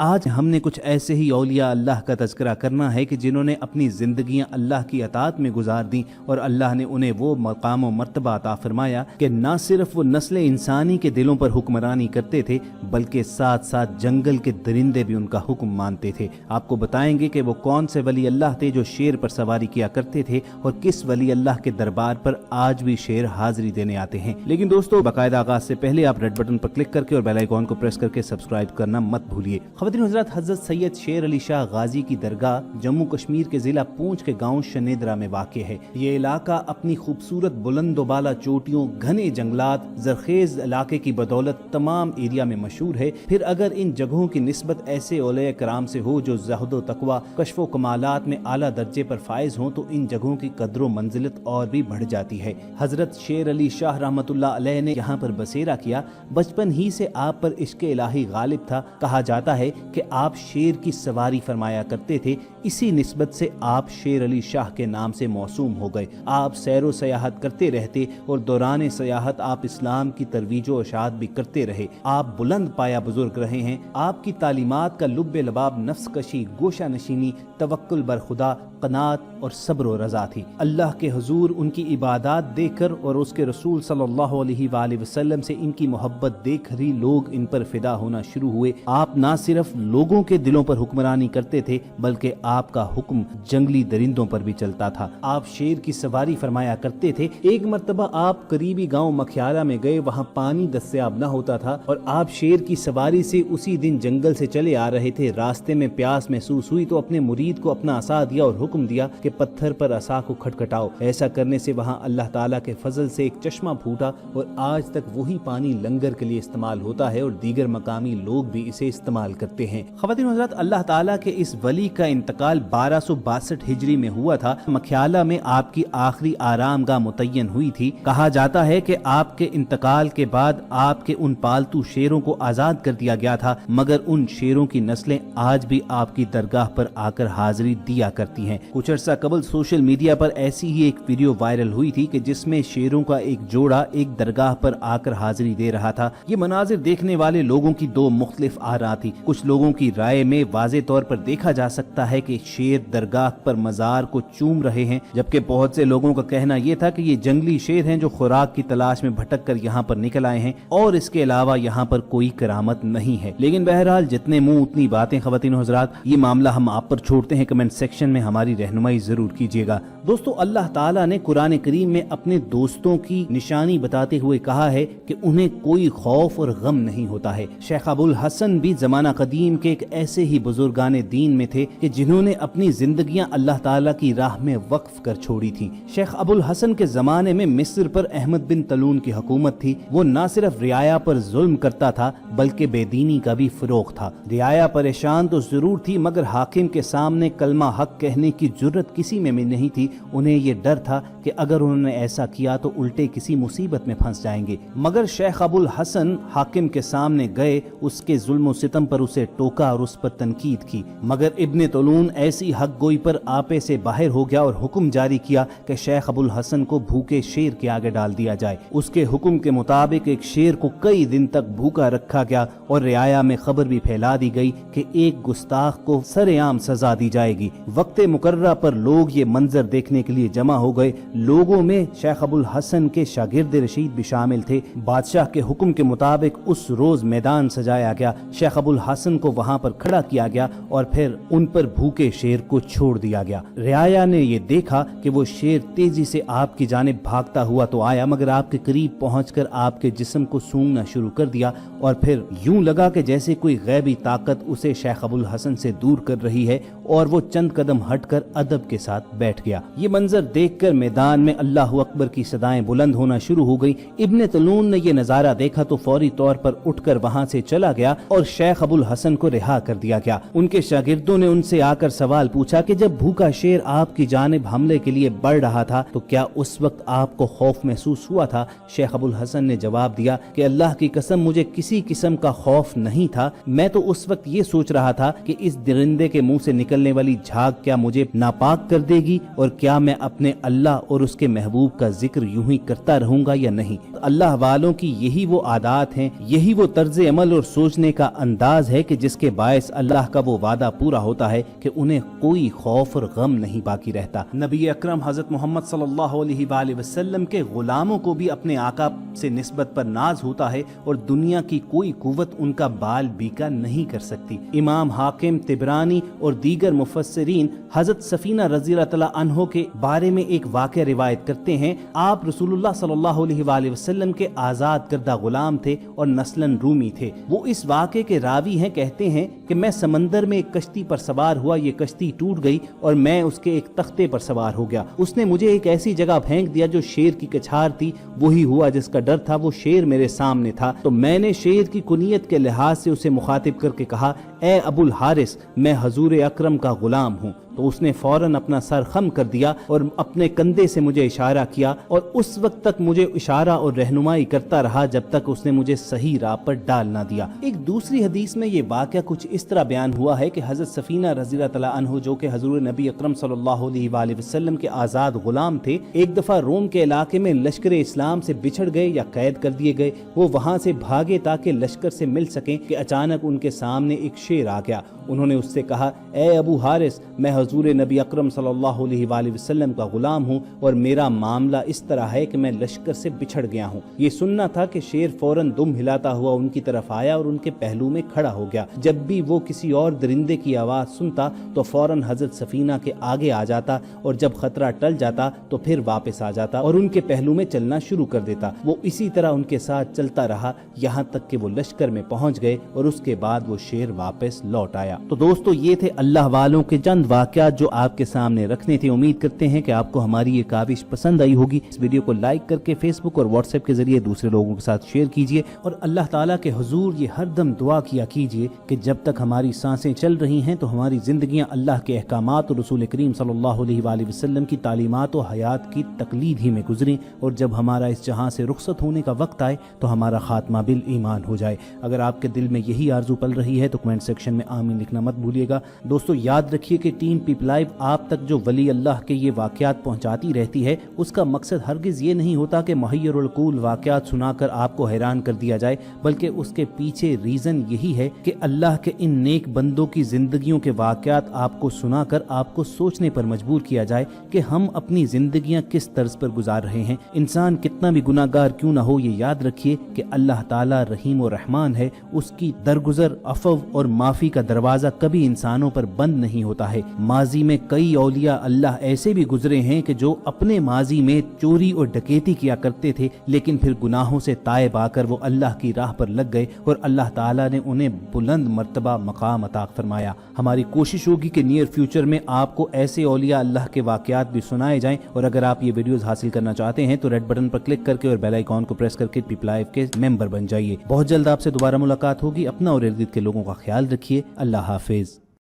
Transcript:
آج हमने कुछ ऐसे ही औलिया अल्लाह का तज़किरा करना है कि जिन्होंने अपनी ज़िंदगियां अल्लाह की अताअत में गुजार दी और अल्लाह ने उन्हें वो मकाम व मर्तबा अता फरमाया कि ना सिर्फ वो नस्ल इंसानी के दिलों पर हुक्मरानी करते थे बल्कि साथ साथ जंगल के दरिंदे भी उनका हुक्म मानते थे। आपको बताएंगे कि वो कौन से वली अल्लाह थे जो शेर पर सवारी किया करते थे और किस वली अल्लाह के दरबार पर आज भी शेर हाजिरी देने आते हैं। लेकिन दोस्तों, बाकायदा आगाज से पहले आप रेड बटन पर क्लिक करके और बेल आइकॉन को प्रेस करके सब्सक्राइब करना मत भूलिए। ख़वातीन हज़रात, हज़रत सैयद शेर अली शाह गाजी की दरगाह जम्मू कश्मीर के जिला पूंछ के गांव शनेद्रा में वाक़ है। ये इलाका अपनी खूबसूरत बुलंद बाला चोटियों, घने जंगलात, जरखेज इलाके की बदौलत तमाम एरिया में मशहूर है। फिर अगर इन जगहों की निस्बत ऐसे औलिया कराम से हो जो ज़ुहद तक़वा, कश्फ़ो कमालात में आला दर्जे पर फायज हों तो इन जगहों की कद्र मंजिलत और भी बढ़ जाती है। हज़रत शेर अली शाह रहमतुल्लाह अलैह ने यहाँ पर बसेरा किया। बचपन ही से आप पर इश्क़ इलाही गालिब था। कहा जाता है कि आप शेर की सवारी फरमाया करते थे, इसी निस्बत से आप शेर अली शाह के नाम से मौसूम हो गए। आप सैरो सयाहत करते रहते और दौरान सयाहत आप इस्लाम की तरवीजो अशात भी करते रहे। आप बुलंद पाया बुजुर्ग रहे हैं। आपकी तालीमात का लुब्बे लबाब नफ्स कशी, गोशा नशीनी, तवक्कुल बर खुदा, कनात और सब्र व रज़ा थी। अल्लाह के हुजूर उनकी इबादत देखकर और उसके रसूल सल्लल्लाहु अलैहि वसल्लम से इनकी मोहब्बत देखकर ही लोग इन पर फिदा होना शुरू हुए। आप ना सिर्फ लोगों के दिलों पर हुक्मरानी करते थे बल्कि आपका हुक्म जंगली दरिंदों पर भी चलता था। आप शेर की सवारी फरमाया करते थे। एक मर्तबा आप करीबी गांव मखियाला में गए, वहां पानी दस्तयाब न होता था और आप शेर की सवारी से उसी दिन जंगल से चले आ रहे थे। रास्ते में प्यास महसूस हुई तो अपने मुरीद को अपना असा दिया और हुक्म दिया कि पत्थर पर असा को खटखटाओ। ऐसा करने से वहां अल्लाह ताला के फजल से एक चश्मा फूटा और आज तक वही पानी लंगर के लिए इस्तेमाल होता है और दीगर मकामी लोग भी इसे इस्तेमाल करते हैं। ख़वातीन हज़रात, अल्लाह ताला के इस वली का इंतकाल 1262 हिजरी में हुआ था। मखियाला में आपकी आखिरी आरामगाह मुतय्यन हुई थी। कहा जाता है कि आपके इंतकाल के बाद आपके उन पालतू शेरों को आजाद कर दिया गया था, मगर उन शेरों की नस्लें आज भी आपकी दरगाह पर आकर हाजिरी दिया करती हैं। कुछ अर्सा कबल सोशल मीडिया पर ऐसी ही एक वीडियो वायरल हुई थी कि जिसमें शेरों का एक जोड़ा एक दरगाह पर आकर हाजिरी दे रहा था। ये मनाजिर देखने वाले लोगों की दो मुख्तलिफ आरा थी। कुछ लोगों की राय में वाज़े तौर पर देखा जा सकता है कि शेर दरगाह पर मजार को चूम रहे हैं, जबकि बहुत से लोगों का कहना यह था कि ये जंगली शेर हैं जो खुराक की तलाश में भटक कर यहाँ पर निकल आए हैं और इसके अलावा यहाँ पर कोई करामत नहीं है। लेकिन बहरहाल जितने मुंह उतनी बातें। ख़वातीन हज़रात, ये मामला हम आप पर छोड़ते हैं। कमेंट सेक्शन में हमारी रहनुमाई जरूर कीजिएगा। दोस्तों, अल्लाह ताला ने कुरान करीम में अपने दोस्तों की निशानी बताते हुए कहा है कि उन्हें कोई खौफ और गम नहीं होता है। शेख अबुल हसन भी जमाना कदीम के एक ऐसे ही बुजुर्गाने दीन में थे कि जिन्होंने अपनी जिंदगियां अल्लाह ताला की राह में वक्फ कर छोड़ी थी। शेख अबुल हसन के जमाने में मिस्र पर अहमद बिन तलून की हुकूमत थी। वो न सिर्फ रियाया पर जुल्म करता था बल्कि बेदीनी का भी फरोग था। रियाया परेशान तो जरूर थी मगर हाकिम के सामने कलमा हक कहने की जुर्रत किसी में नहीं थी। उन्हें ये डर था कि अगर उन्होंने ऐसा किया तो उल्टे किसी मुसीबत में फंस जाएंगे। मगर शेख अबुल हसन हाकिम के सामने गए, उसके जुल्म सितम पर उसे टोका और उस पर तनकीद की। मगर इब्ने तलून ऐसी हक गोई पर आपे से बाहर हो गया और हुक्म जारी किया कि शेख अबुल हसन को भूखे शेर के आगे डाल दिया जाए। उसके हुक्म के मुताबिक एक शेर को कई दिन तक भूखा रखा गया और रियाया में खबर भी फैला दी गई कि एक गुस्ताख को सरेआम सजा दी जाएगी। वक्त मुकर्रा पर लोग ये मंजर देखने के लिए जमा हो गए। लोगों में शेख अबुल हसन के शागिर्द रशीद भी शामिल थे। बादशाह के हुक्म के मुताबिक उस रोज मैदान सजाया गया। शेख अबुल हसन को वहां पर खड़ा किया गया और फिर उन पर भूखे शेर को छोड़ दिया गया। रियाया ने ये देखा कि वो शेर तेजी से आपकी जानिब भागता हुआ तो आया मगर आपके करीब पहुंचकर आपके जिस्म को सूंघना शुरू कर दिया और फिर यूं लगा कि जैसे कोई गैबी ताकत उसे शेख अबुल हसन से दूर कर रही है और वो चंद कदम हटकर अदब के साथ बैठ गया। ये मंजर देखकर मैदान में अल्लाह अकबर की सदाएं बुलंद होना शुरू हो गई। इब्ने तलून ने ये नजारा देखा तो फौरी तौर पर उठकर वहां से चला गया और शेख अबुल हसन को रिहा कर दिया गया। उनके शागिर्दों ने उनसे आकर सवाल पूछा कि जब भूखा शेर आपकी जानिब हमले के लिए बढ़ रहा था तो क्या उस वक्त आपको खौफ महसूस हुआ था? शेख अबुल हसन ने जवाब दिया कि अल्लाह की कसम मुझे किसी किस्म का खौफ नहीं था। मैं तो उस वक्त ये सोच रहा था कि इस दरिंदे के मुंह से निकलने वाली झाग क्या मुझे नापाक कर देगी और क्या मैं अपने अल्लाह और उसके महबूब का जिक्र यूं ही करता रहूंगा या नहीं। अल्लाह वालों की यही वो आदात हैं, यही वो तर्ज अमल और सोचने का अंदाज है کہ جس کے باعث اللہ کا وہ وعدہ پورا ہوتا ہے کہ انہیں کوئی خوف اور غم نہیں باقی رہتا۔ نبی اکرم حضرت محمد صلی اللہ علیہ وآلہ وسلم کے غلاموں کو بھی اپنے آقا سے نسبت پر ناز ہوتا ہے اور دنیا کی کوئی قوت ان کا بال بیکا نہیں کر سکتی۔ امام حاکم، طبرانی اور دیگر مفسرین حضرت سفینہ رضی اللہ تعالیٰ عنہ کے بارے میں ایک واقعہ روایت کرتے ہیں۔ آپ رسول اللہ صلی اللہ علیہ وآلہ وسلم کے آزاد کردہ غلام تھے اور نسلاً رومی تھے۔ وہ اس واقعے کے راوی ہیں، کہتے ہیں کہ میں سمندر میں ایک کشتی پر سوار ہوا، یہ کشتی ٹوٹ گئی اور میں اس کے ایک تختے پر سوار ہو گیا۔ اس نے مجھے ایک ایسی جگہ پھینک دیا جو شیر کی کچھار تھی، وہی ہوا جس کا ڈر تھا، وہ شیر میرے سامنے تھا۔ تو میں نے شیر کی کنیت کے لحاظ سے اسے مخاطب کر کے کہا، اے ابو الحارث، میں حضور اکرم کا غلام ہوں۔ تو اس نے فوراً اپنا سر خم کر دیا اور اپنے کندھے سے مجھے اشارہ کیا، اور اس وقت تک مجھے اشارہ اور رہنمائی کرتا رہا جب تک اس نے مجھے صحیح راہ پر ڈال نہ دیا۔ ایک دوسری حدیث میں یہ واقعہ کچھ اس طرح بیان ہوا ہے کہ حضرت سفینہ رضی اللہ تعالیٰ عنہ، جو کہ حضور نبی اکرم صلی اللہ علیہ وآلہ وسلم کے آزاد غلام تھے، ایک دفعہ روم کے علاقے میں لشکر اسلام سے بچھڑ گئے یا قید کر دیے گئے۔ وہ وہاں سے بھاگے تاکہ لشکر سے مل سکیں کہ اچانک ان کے سامنے ایک شیر آ گیا۔ انہوں نے اس سے کہا، اے ابو حارث، میں حضور نبی اکرم صلی اللہ علیہ وآلہ وسلم کا غلام ہوں اور میرا معاملہ اس طرح ہے کہ میں لشکر سے بچھڑ گیا ہوں۔ یہ سننا تھا کہ شیر فوراً دم ہلاتا ہوا ان کی طرف آیا اور ان کے پہلو میں کھڑا ہو گیا۔ جب بھی وہ کسی اور درندے کی آواز سنتا تو فوراً حضرت سفینہ کے آگے آ جاتا، اور جب خطرہ ٹل جاتا تو پھر واپس آ جاتا اور ان کے پہلو میں چلنا شروع کر دیتا۔ وہ اسی طرح ان کے ساتھ چلتا رہا یہاں تک کہ وہ لشکر میں پہنچ گئے، اور اس کے بعد وہ شیر واپس لوٹ آیا۔ تو دوستو، یہ تھے اللہ والوں کے چند واقعات جو آپ کے سامنے رکھنے تھے۔ امید کرتے ہیں کہ آپ کو ہماری یہ کاوش پسند آئی ہوگی۔ اس ویڈیو کو لائک کر کے فیس بک اور واٹس ایپ کے ذریعے دوسرے لوگوں کے ساتھ شیئر کیجیے، اور اللہ تعالیٰ کے حضور یہ ہر دم دعا کیا کیجیے کہ جب تک ہماری سانسیں چل رہی ہیں تو ہماری زندگیاں اللہ کے احکامات اور رسول کریم صلی اللہ علیہ وآلہ وسلم کی تعلیمات و حیات کی تقلید ہی میں گزریں، اور جب ہمارا اس جہاں سے رخصت ہونے کا وقت آئے تو ہمارا خاتمہ بالایمان ہو جائے۔ اگر آپ کے دل میں یہی آرزو پل رہی ہے تو کمنٹ سیکشن میں آمین لکھنا مت بھولیے گا۔ دوستو، یاد رکھیے کہ ٹیم پیپ لائیو آپ تک جو ولی اللہ کے یہ واقعات پہنچاتی رہتی ہے، اس کا مقصد ہرگز یہ نہیں ہوتا کہ محیر العقول واقعات سنا کر آپ کو حیران کر دیا جائے، بلکہ اس کے پیچھے ریزن یہی ہے کہ اللہ کے ان نیک بندوں کی زندگیوں کے واقعات آپ کو سنا کر آپ کو سوچنے پر مجبور کیا جائے کہ ہم اپنی زندگیاں کس طرز پر گزار رہے ہیں۔ انسان کتنا بھی گناہ گار کیوں نہ ہو، یہ یاد رکھیے کہ اللہ تعالیٰ رحیم و رحمان ہے۔ اس کی درگزر، عفو اور معافی کا دروازہ کبھی انسانوں پر بند نہیں ہوتا ہے۔ ماضی میں کئی اولیاء اللہ ایسے بھی گزرے ہیں کہ جو اپنے ماضی میں چوری اور ڈکیتی کیا کرتے تھے، لیکن پھر گناہوں سے تائب آ کر وہ اللہ کی راہ پر لگ گئے اور اللہ تعالیٰ نے انہیں بلند مرتبہ مقام عطا فرمایا۔ ہماری کوشش ہوگی کہ نیئر فیوچر میں آپ کو ایسے اولیاء اللہ کے واقعات بھی سنائے جائیں، اور اگر آپ یہ ویڈیوز حاصل کرنا چاہتے ہیں تو ریڈ بٹن پر کلک کر کے اور بیل آئیکن کو پریس کر کے پیپ لائیو کے ممبر بن جائیے۔ بہت جلد آپ سے دوبارہ ملاقات ہوگی۔ اپنا اور ارد گرد کے لوگوں کا خیال رکھیے۔ اللہ حافظ۔